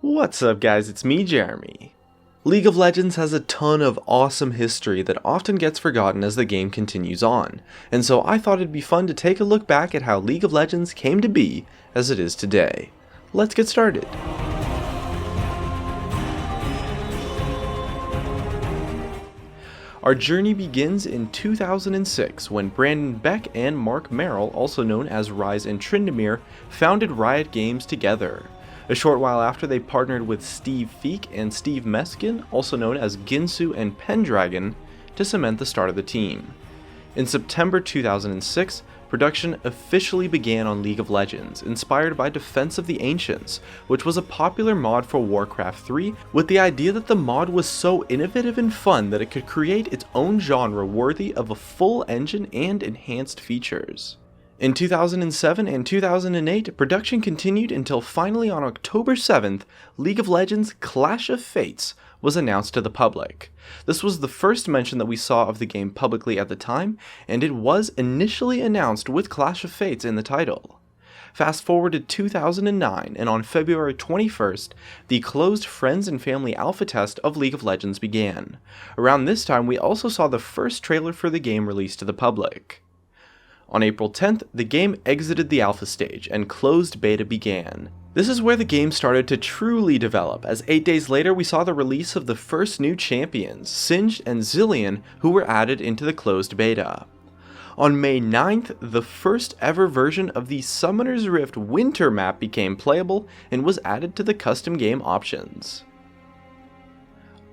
What's up guys, it's me Jeremy. League of Legends has a ton of awesome history that often gets forgotten as the game continues on, and so I thought it'd be fun to take a look back at how League of Legends came to be as it is today. Let's get started. Our journey begins in 2006 when Brandon Beck and Marc Merril, also known as Rise and Tryndamere, founded Riot Games together. A short while after, they partnered with Steve Feek and Steve Meskin, also known as Ginsu and Pendragon, to cement the start of the team. In September 2006, production officially began on League of Legends, inspired by Defense of the Ancients, which was a popular mod for Warcraft 3, with the idea that the mod was so innovative and fun that it could create its own genre worthy of a full engine and enhanced features. In 2007 and 2008, production continued until finally on October 7th, League of Legends Clash of Fates was announced to the public. This was the first mention that we saw of the game publicly at the time, and it was initially announced with Clash of Fates in the title. Fast forward to 2009, and on February 21st, the closed Friends and Family alpha test of League of Legends began. Around this time, we also saw the first trailer for the game released to the public. On April 10th, the game exited the alpha stage and closed beta began. This is where the game started to truly develop, as 8 days later we saw the release of the first new champions, Singed and Zilean, who were added into the closed beta. On May 9th, the first ever version of the Summoner's Rift Winter map became playable and was added to the custom game options.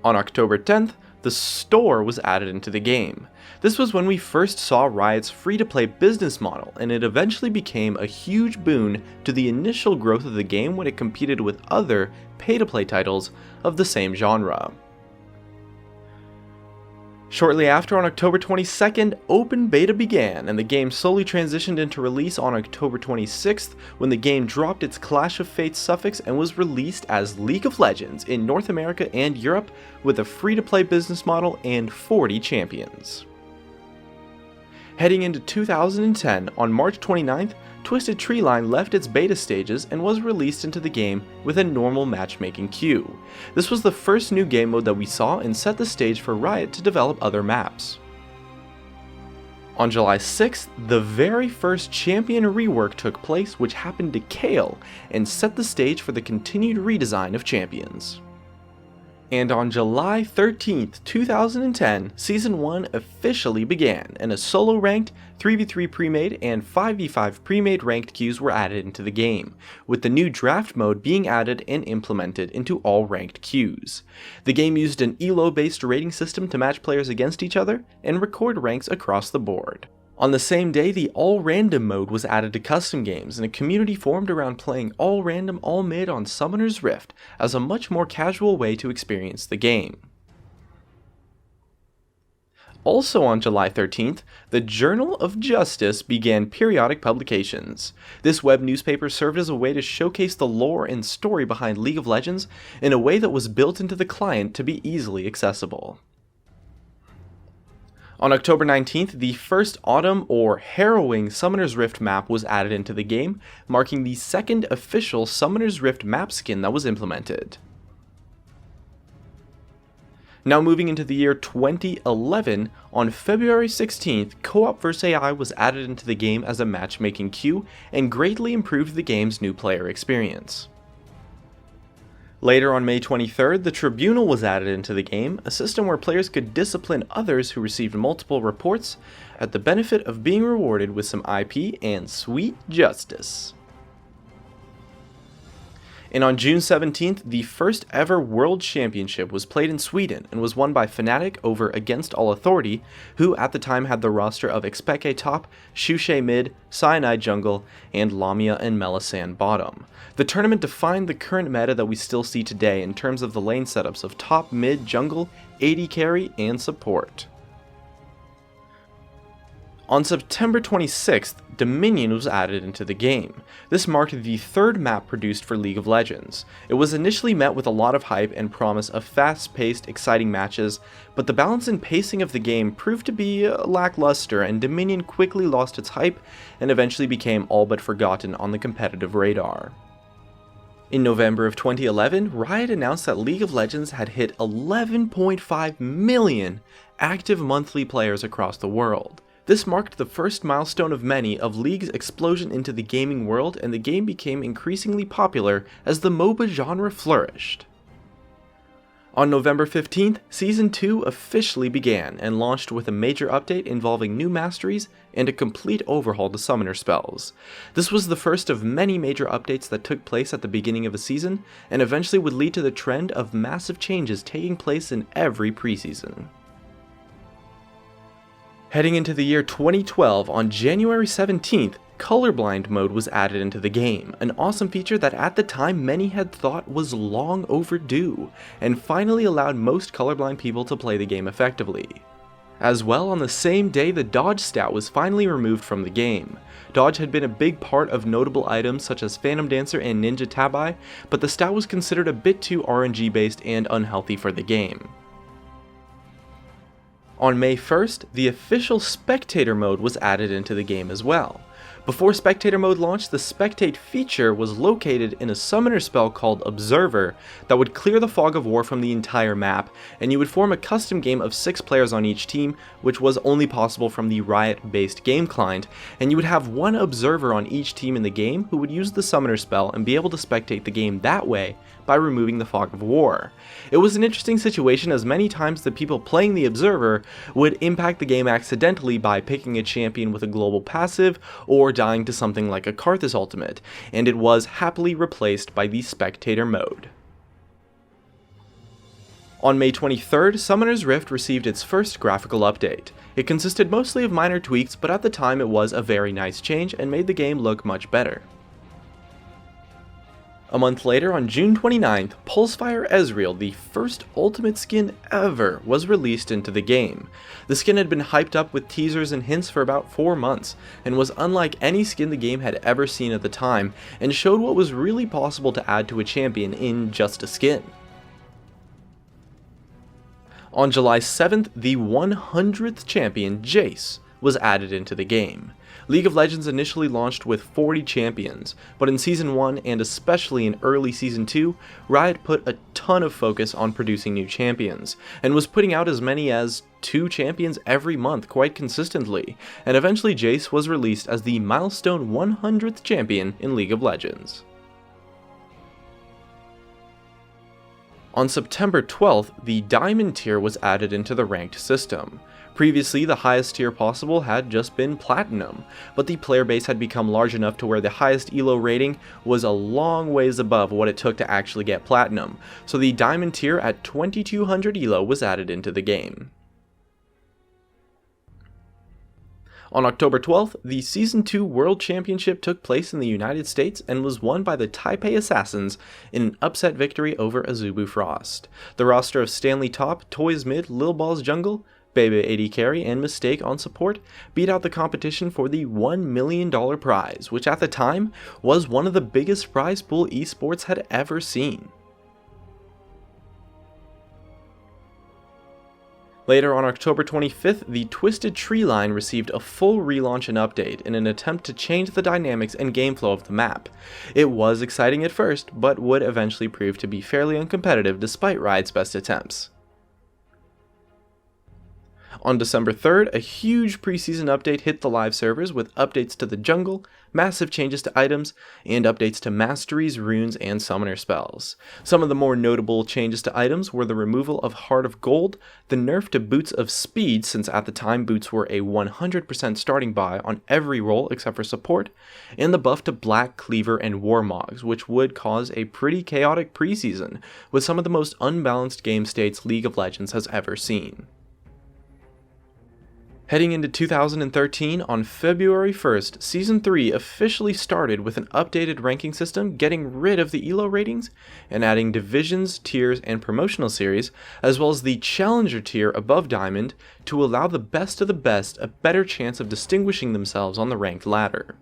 On October 10th, the store was added into the game. This was when we first saw Riot's free-to-play business model, and it eventually became a huge boon to the initial growth of the game when it competed with other pay-to-play titles of the same genre. Shortly after, on October 22nd, open beta began, and the game slowly transitioned into release on October 26th when the game dropped its Clash of Fates suffix and was released as League of Legends in North America and Europe with a free-to-play business model and 40 champions. Heading into 2010, on March 29th, Twisted Treeline left its beta stages and was released into the game with a normal matchmaking queue. This was the first new game mode that we saw and set the stage for Riot to develop other maps. On July 6th, the very first champion rework took place, which happened to Kayle and set the stage for the continued redesign of champions. And on July 13th, 2010, Season 1 officially began, and a solo ranked, 3v3 pre-made, and 5v5 pre-made ranked queues were added into the game, with the new draft mode being added and implemented into all ranked queues. The game used an ELO-based rating system to match players against each other, and record ranks across the board. On the same day, the All Random mode was added to custom games, and a community formed around playing All Random All Mid on Summoner's Rift as a much more casual way to experience the game. Also on July 13th, the Journal of Justice began periodic publications. This web newspaper served as a way to showcase the lore and story behind League of Legends in a way that was built into the client to be easily accessible. On October 19th, the first Autumn or Harrowing Summoner's Rift map was added into the game, marking the second official Summoner's Rift map skin that was implemented. Now moving into the year 2011, on February 16th, Co-op vs AI was added into the game as a matchmaking queue and greatly improved the game's new player experience. Later on May 23rd, the Tribunal was added into the game, a system where players could discipline others who received multiple reports at the benefit of being rewarded with some IP and sweet justice. And on June 17th, the first ever World Championship was played in Sweden and was won by Fnatic over Against All Authority, who at the time had the roster of Xpeke top, Xuxe mid, Cyanide jungle, and Lamia and Melisande bottom. The tournament defined the current meta that we still see today in terms of the lane setups of top, mid, jungle, AD carry, and support. On September 26th, Dominion was added into the game. This marked the third map produced for League of Legends. It was initially met with a lot of hype and promise of fast-paced, exciting matches, but the balance and pacing of the game proved to be lackluster, and Dominion quickly lost its hype and eventually became all but forgotten on the competitive radar. In November of 2011, Riot announced that League of Legends had hit 11.5 million active monthly players across the world. This marked the first milestone of many of League's explosion into the gaming world, and the game became increasingly popular as the MOBA genre flourished. On November 15th, Season 2 officially began and launched with a major update involving new masteries and a complete overhaul to summoner spells. This was the first of many major updates that took place at the beginning of a season, and eventually would lead to the trend of massive changes taking place in every preseason. Heading into the year 2012, on January 17th, Colorblind Mode was added into the game, an awesome feature that at the time many had thought was long overdue, and finally allowed most colorblind people to play the game effectively. As well, on the same day, the dodge stat was finally removed from the game. Dodge had been a big part of notable items such as Phantom Dancer and Ninja Tabi, but the stat was considered a bit too RNG based and unhealthy for the game. On May 1st, the official Spectator Mode was added into the game as well. Before Spectator Mode launched, the Spectate feature was located in a summoner spell called Observer that would clear the fog of war from the entire map, and you would form a custom game of 6 players on each team, which was only possible from the Riot-based game client, and you would have one observer on each team in the game who would use the summoner spell and be able to spectate the game that way by removing the fog of war. It was an interesting situation, as many times the people playing the observer would impact the game accidentally by picking a champion with a global passive or dying to something like a Karthus ultimate, and it was happily replaced by the Spectator Mode. On May 23rd, Summoner's Rift received its first graphical update. It consisted mostly of minor tweaks, but at the time it was a very nice change and made the game look much better. A month later, on June 29th, Pulsefire Ezreal, the first ultimate skin ever, was released into the game. The skin had been hyped up with teasers and hints for about 4 months, and was unlike any skin the game had ever seen at the time, and showed what was really possible to add to a champion in just a skin. On July 7th, the 100th champion, Jace, was added into the game. League of Legends initially launched with 40 champions, but in Season 1 and especially in early Season 2, Riot put a ton of focus on producing new champions, and was putting out as many as 2 champions every month quite consistently, and eventually Jace was released as the milestone 100th champion in League of Legends. On September 12th, the Diamond tier was added into the ranked system. Previously, the highest tier possible had just been Platinum, but the player base had become large enough to where the highest ELO rating was a long ways above what it took to actually get Platinum, so the Diamond tier at 2200 ELO was added into the game. On October 12th, the Season 2 World Championship took place in the United States and was won by the Taipei Assassins in an upset victory over Azubu Frost. The roster of Stanley Top, Toys Mid, Lil Balls Jungle, Bebe AD Carry, and Mistake on support beat out the competition for the $1 million prize, which at the time was one of the biggest prize pool esports had ever seen. Later on October 25th, the Twisted Treeline received a full relaunch and update in an attempt to change the dynamics and game flow of the map. It was exciting at first, but would eventually prove to be fairly uncompetitive despite Riot's best attempts. On December 3rd, a huge preseason update hit the live servers with updates to the jungle, massive changes to items, and updates to masteries, runes, and summoner spells. Some of the more notable changes to items were the removal of Heart of Gold, the nerf to Boots of Speed, since at the time boots were a 100% starting buy on every role except for support, and the buff to Black Cleaver and Warmogs, which would cause a pretty chaotic preseason, with some of the most unbalanced game states League of Legends has ever seen. Heading into 2013, on February 1st, Season 3 officially started with an updated ranking system, getting rid of the ELO ratings and adding divisions, tiers, and promotional series, as well as the Challenger tier above Diamond, to allow the best of the best a better chance of distinguishing themselves on the ranked ladder.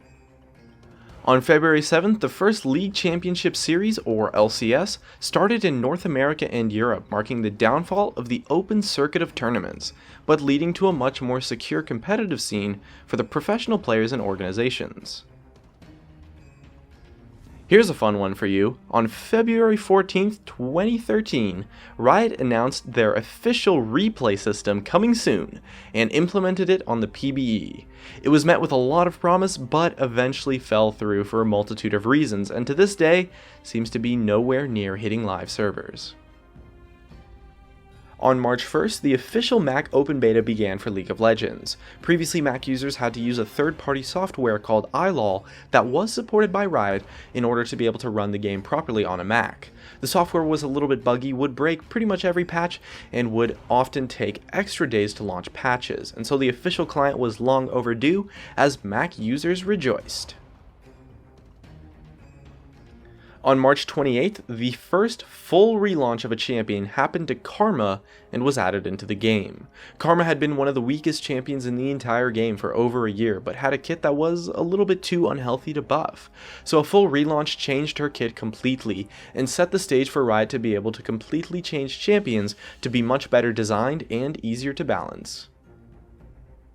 On February 7th, the first League Championship Series, or LCS, started in North America and Europe, marking the downfall of the open circuit of tournaments, but leading to a much more secure competitive scene for the professional players and organizations. Here's a fun one for you. On February 14th, 2013, Riot announced their official replay system coming soon, and implemented it on the PBE. It was met with a lot of promise, but eventually fell through for a multitude of reasons, and to this day, seems to be nowhere near hitting live servers. On March 1st, the official Mac open beta began for League of Legends. Previously, Mac users had to use a third-party software called iLol that was supported by Riot in order to be able to run the game properly on a Mac. The software was a little bit buggy, would break pretty much every patch, and would often take extra days to launch patches, and so the official client was long overdue as Mac users rejoiced. On March 28th, the first full relaunch of a champion happened to Karma and was added into the game. Karma had been one of the weakest champions in the entire game for over a year, but had a kit that was a little bit too unhealthy to buff. So a full relaunch changed her kit completely, and set the stage for Riot to be able to completely change champions to be much better designed and easier to balance.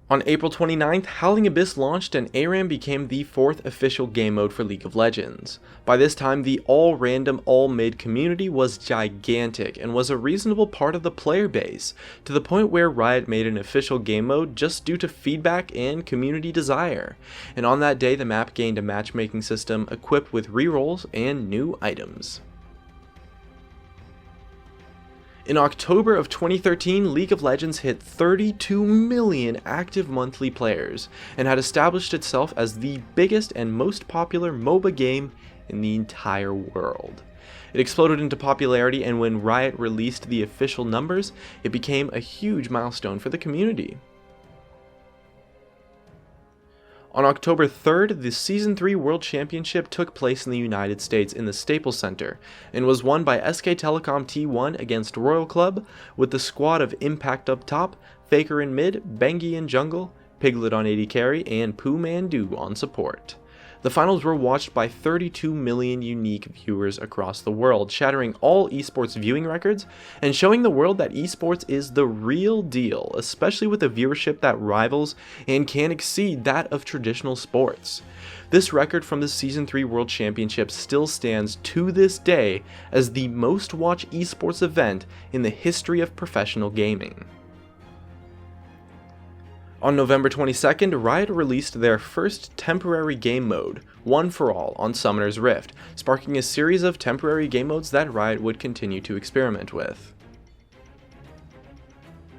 On April 29th, Howling Abyss launched and ARAM became the 4th official game mode for League of Legends. By this time, the all-random, all-mid community was gigantic and was a reasonable part of the player base, to the point where Riot made an official game mode just due to feedback and community desire. And on that day, the map gained a matchmaking system equipped with rerolls and new items. In October of 2013, League of Legends hit 32 million active monthly players, and had established itself as the biggest and most popular MOBA game in the entire world. It exploded into popularity, and when Riot released the official numbers, it became a huge milestone for the community. On October 3rd, the Season 3 World Championship took place in the United States in the Staples Center, and was won by SK Telecom T1 against Royal Club, with the squad of Impact up top, Faker in mid, Bengi in jungle, Piglet on AD carry, and Pooh Mandu on support. The finals were watched by 32 million unique viewers across the world, shattering all esports viewing records, and showing the world that esports is the real deal, especially with a viewership that rivals and can exceed that of traditional sports. This record from the Season 3 World Championship still stands to this day as the most watched esports event in the history of professional gaming. On November 22nd, Riot released their first temporary game mode, One for All, on Summoner's Rift, sparking a series of temporary game modes that Riot would continue to experiment with.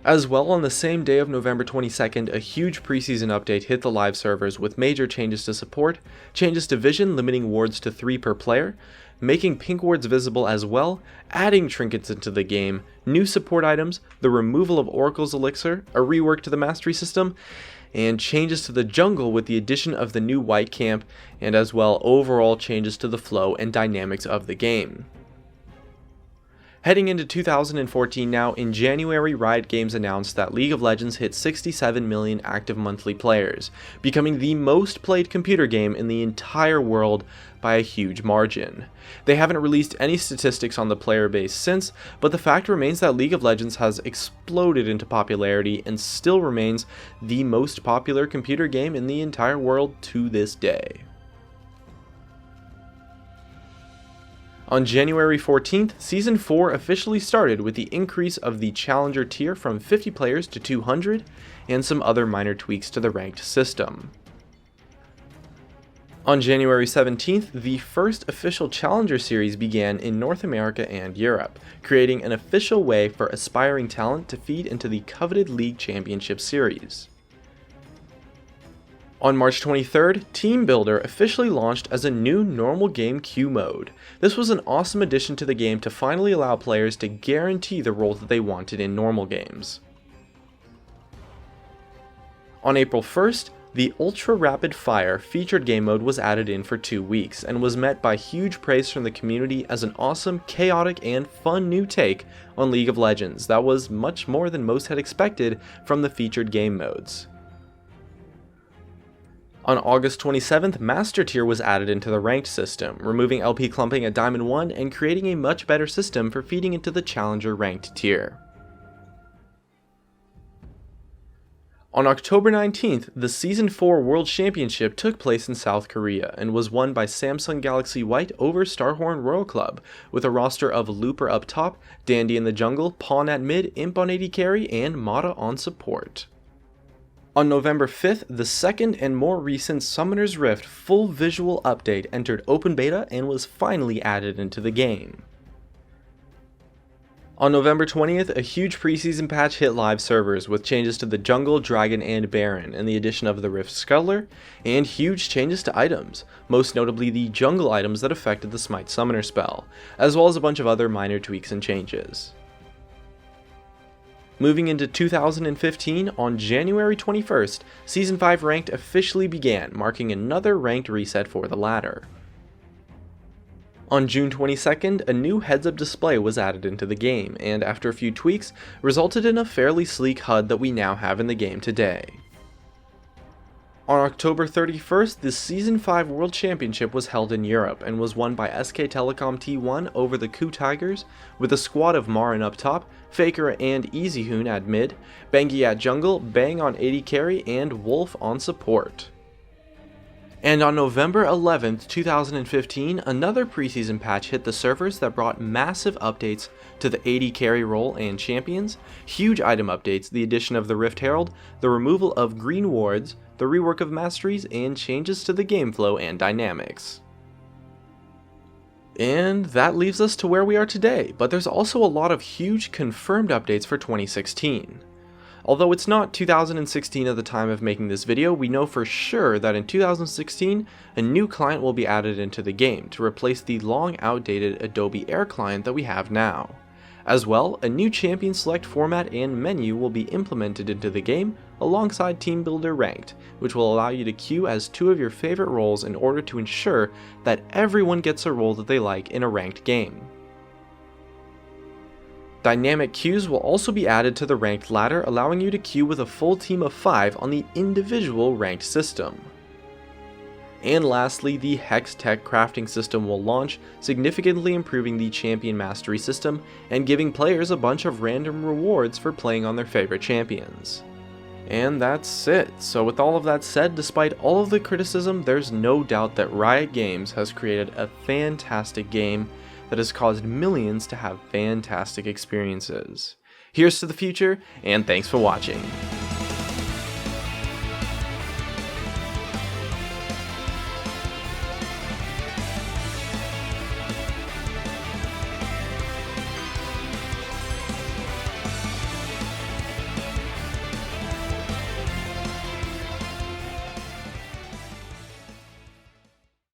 As well, on the same day of November 22nd, a huge preseason update hit the live servers with major changes to support, changes to vision limiting wards to 3 per player, making pink wards visible as well, adding trinkets into the game, new support items, the removal of Oracle's Elixir, a rework to the mastery system, and changes to the jungle with the addition of the new white camp, and as well overall changes to the flow and dynamics of the game. Heading into 2014 now, in January, Riot Games announced that League of Legends hit 67 million active monthly players, becoming the most played computer game in the entire world by a huge margin. They haven't released any statistics on the player base since, but the fact remains that League of Legends has exploded into popularity and still remains the most popular computer game in the entire world to this day. On January 14th, Season 4 officially started with the increase of the Challenger tier from 50 players to 200, and some other minor tweaks to the ranked system. On January 17th, the first official Challenger series began in North America and Europe, creating an official way for aspiring talent to feed into the coveted League Championship Series. On March 23rd, Team Builder officially launched as a new normal game queue mode. This was an awesome addition to the game to finally allow players to guarantee the role that they wanted in normal games. On April 1st, the Ultra Rapid Fire featured game mode was added in for 2 weeks, and was met by huge praise from the community as an awesome, chaotic, and fun new take on League of Legends that was much more than most had expected from the featured game modes. On August 27th, Master Tier was added into the ranked system, removing LP clumping at Diamond 1 and creating a much better system for feeding into the Challenger ranked tier. On October 19th, the Season 4 World Championship took place in South Korea and was won by Samsung Galaxy White over Starhorn Royal Club, with a roster of Looper up top, Dandy in the jungle, Pawn at mid, Imp on AD carry, and Mata on support. On November 5th, the second and more recent Summoner's Rift full visual update entered open beta and was finally added into the game. On November 20th, a huge preseason patch hit live servers with changes to the Jungle, Dragon, and Baron, and the addition of the Rift Scuttler, and huge changes to items, most notably the jungle items that affected the Smite Summoner spell, as well as a bunch of other minor tweaks and changes. Moving into 2015, on January 21st, Season 5 Ranked officially began, marking another ranked reset for the ladder. On June 22nd, a new heads-up display was added into the game, and after a few tweaks, resulted in a fairly sleek HUD that we now have in the game today. On October 31st, the Season 5 World Championship was held in Europe, and was won by SK Telecom T1 over the Ku Tigers, with a squad of Marin up top, Faker and EasyHoon at mid, Bengi at jungle, Bang on AD carry, and Wolf on support. And on November 11th, 2015, another preseason patch hit the servers that brought massive updates to the AD carry role and champions, huge item updates, the addition of the Rift Herald, the removal of green wards, the rework of masteries, and changes to the game flow and dynamics. And that leaves us to where we are today, but there's also a lot of huge confirmed updates for 2016. Although it's not 2016 at the time of making this video, we know for sure that in 2016, a new client will be added into the game to replace the long outdated Adobe Air client that we have now. As well, a new champion select format and menu will be implemented into the game alongside Team Builder Ranked, which will allow you to queue as two of your favorite roles in order to ensure that everyone gets a role that they like in a ranked game. Dynamic queues will also be added to the ranked ladder, allowing you to queue with a full team of 5 on the individual ranked system. And lastly, the HEXTECH crafting system will launch, significantly improving the champion mastery system and giving players a bunch of random rewards for playing on their favorite champions. And that's it. So with all of that said, despite all of the criticism, there's no doubt that Riot Games has created a fantastic game that has caused millions to have fantastic experiences. Here's to the future, and thanks for watching.